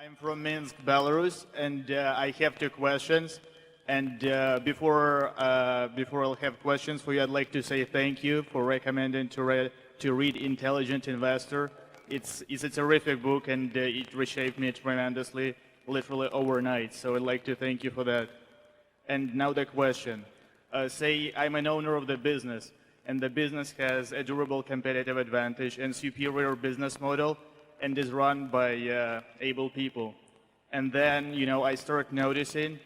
I'm from Minsk, Belarus, and I have two questions. And before I'll have questions for you, I'd like to say thank you for recommending to read Intelligent Investor. It's a terrific book, and it reshaped me tremendously, literally overnight. So I'd like to thank you for that. And now the question. Say I'm an owner of the business, and the business has a durable competitive advantage and superior business model, and is run by able people. And then, I start noticing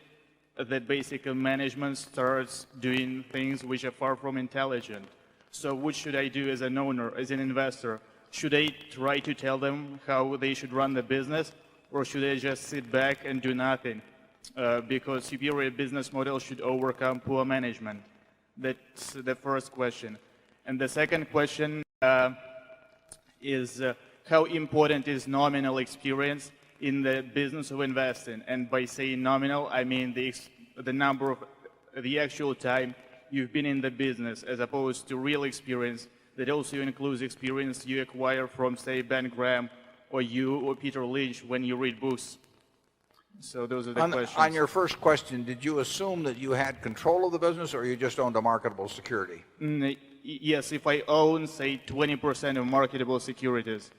that basically management starts doing things which are far from intelligent. So what should I do as an owner, as an investor? Should I try to tell them how they should run the business, or should I just sit back and do nothing? Because superior business model should overcome poor management. That's the first question. And the second question is how important is nominal experience in the business of investing? And by saying nominal, I mean the number of the actual time you've been in the business, as opposed to real experience that also includes experience you acquire from, say, Ben Graham or you or Peter Lynch when you read books. So those are the questions. On your first question, did you assume that you had control of the business, or you just owned a marketable security? Yes, if I own, say, 20% of marketable securities.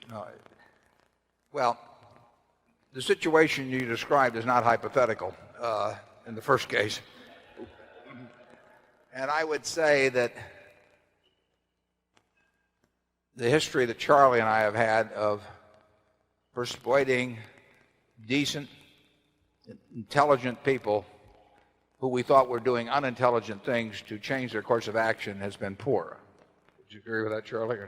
Well, the situation you described is not hypothetical in the first case. And I would say that the history that Charlie and I have had of persuading decent, intelligent people who we thought were doing unintelligent things to change their course of action has been poor. Would you agree with that, Charlie?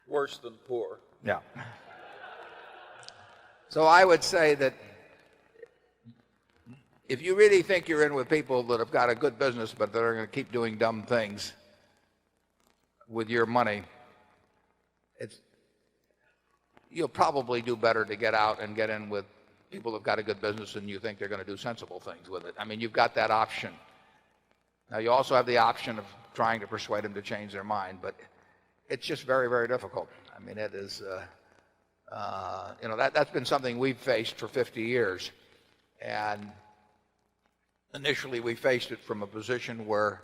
Worse than poor. Yeah. So I would say that if you really think you're in with people that have got a good business but they're going to keep doing dumb things with your money, you'll probably do better to get out and get in with people who've got a good business and you think they're going to do sensible things with it. I mean, you've got that option. Now, you also have the option of trying to persuade them to change their mind, but it's just very, very difficult. I mean, it is, that's been something we've faced for 50 years. And initially, we faced it from a position where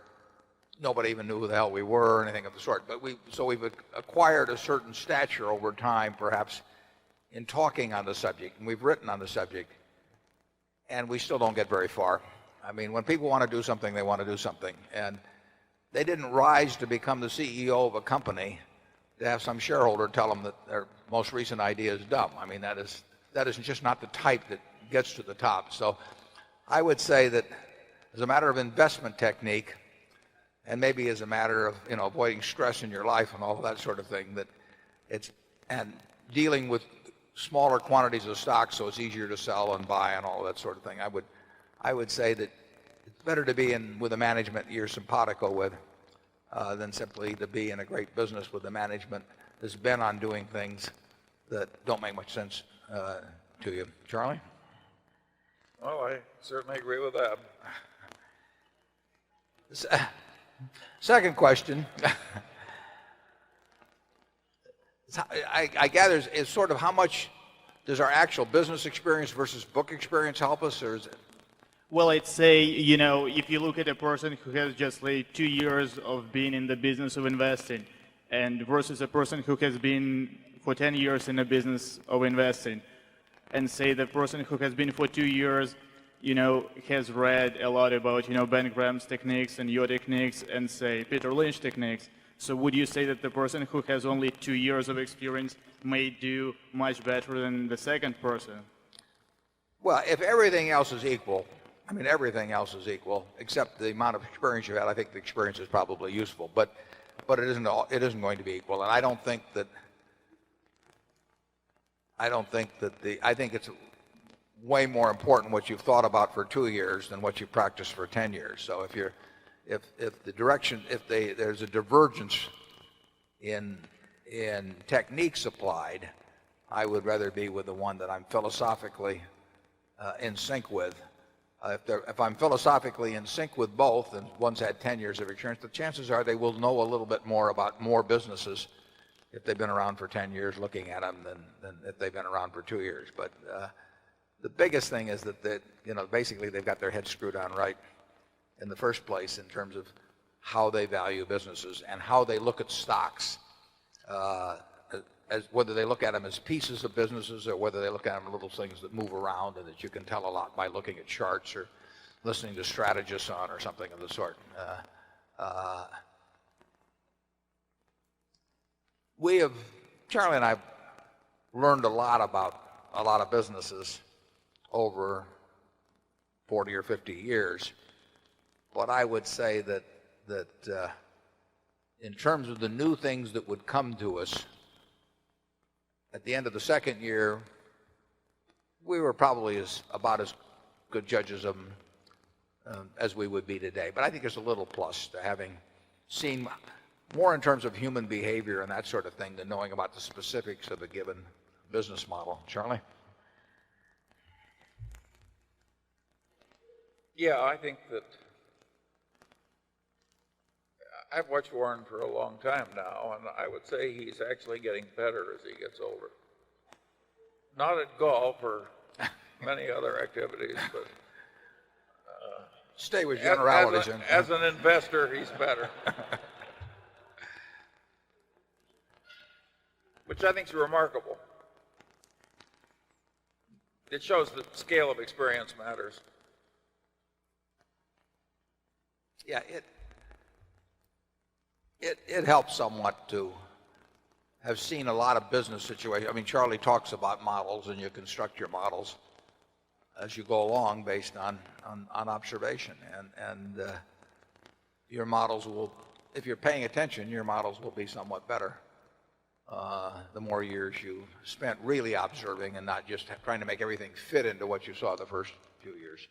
nobody even knew who the hell we were or anything of the sort. But we've acquired a certain stature over time, perhaps, in talking on the subject, and we've written on the subject, and we still don't get very far. I mean, when people want to do something, they want to do something. And they didn't rise to become the CEO of a company to have some shareholder tell them that their most recent idea is dumb. I mean, that is just not the type that gets to the top. So I would say that as a matter of investment technique, and maybe as a matter of avoiding stress in your life and all of that sort of thing, and dealing with smaller quantities of stock so it's easier to sell and buy and all that sort of thing, I would say that it's better to be in with a management you're simpatico with than simply to be in a great business with the management that's bent on doing things that don't make much sense to you. Charlie? Well, I certainly agree with that. Second question, I gather, is sort of how much does our actual business experience versus book experience help us, or is it? Well, I'd say, if you look at a person who has just like 2 years of being in the business of investing, and versus a person who has been for 10 years in the business of investing, and say the person who has been for 2 years, has read a lot about, Ben Graham's techniques and your techniques, and say Peter Lynch techniques. So would you say that the person who has only 2 years of experience may do much better than the second person? Well, if everything else is equal, I mean, everything else is equal, except the amount of experience you had, I think the experience is probably useful. But it isn't going to be equal. And I think it's way more important what you've thought about for 2 years than what you've practiced for 10 years. So there's a divergence in techniques applied, I would rather be with the one that I'm philosophically in sync with. If I'm philosophically in sync with both, and one's had 10 years of experience, the chances are they will know a little bit more about more businesses if they've been around for 10 years looking at them than if they've been around for 2 years. But the biggest thing is that basically they've got their heads screwed on right in the first place in terms of how they value businesses and how they look at stocks, as whether they look at them as pieces of businesses or whether they look at them as little things that move around and that you can tell a lot by looking at charts or listening to strategists on or something of the sort. Charlie and I have learned a lot about a lot of businesses over 40 or 50 years. But I would say that in terms of the new things that would come to us, at the end of the second year, we were probably about as good judges of them as we would be today. But I think there's a little plus to having seen more in terms of human behavior and that sort of thing than knowing about the specifics of a given business model. Charlie? Yeah, I think that I've watched Warren for a long time now, and I would say he's actually getting better as he gets older. Not at golf or many other activities, but stay with generalities. As an investor, he's better. Which I think is remarkable. It shows the scale of experience matters. Yeah, it helps somewhat to have seen a lot of business situations. I mean, Charlie talks about models, and you construct your models as you go along based on observation. And your models will, if you're paying attention, your models will be somewhat better the more years you spent really observing and not just trying to make everything fit into what you saw the first few years.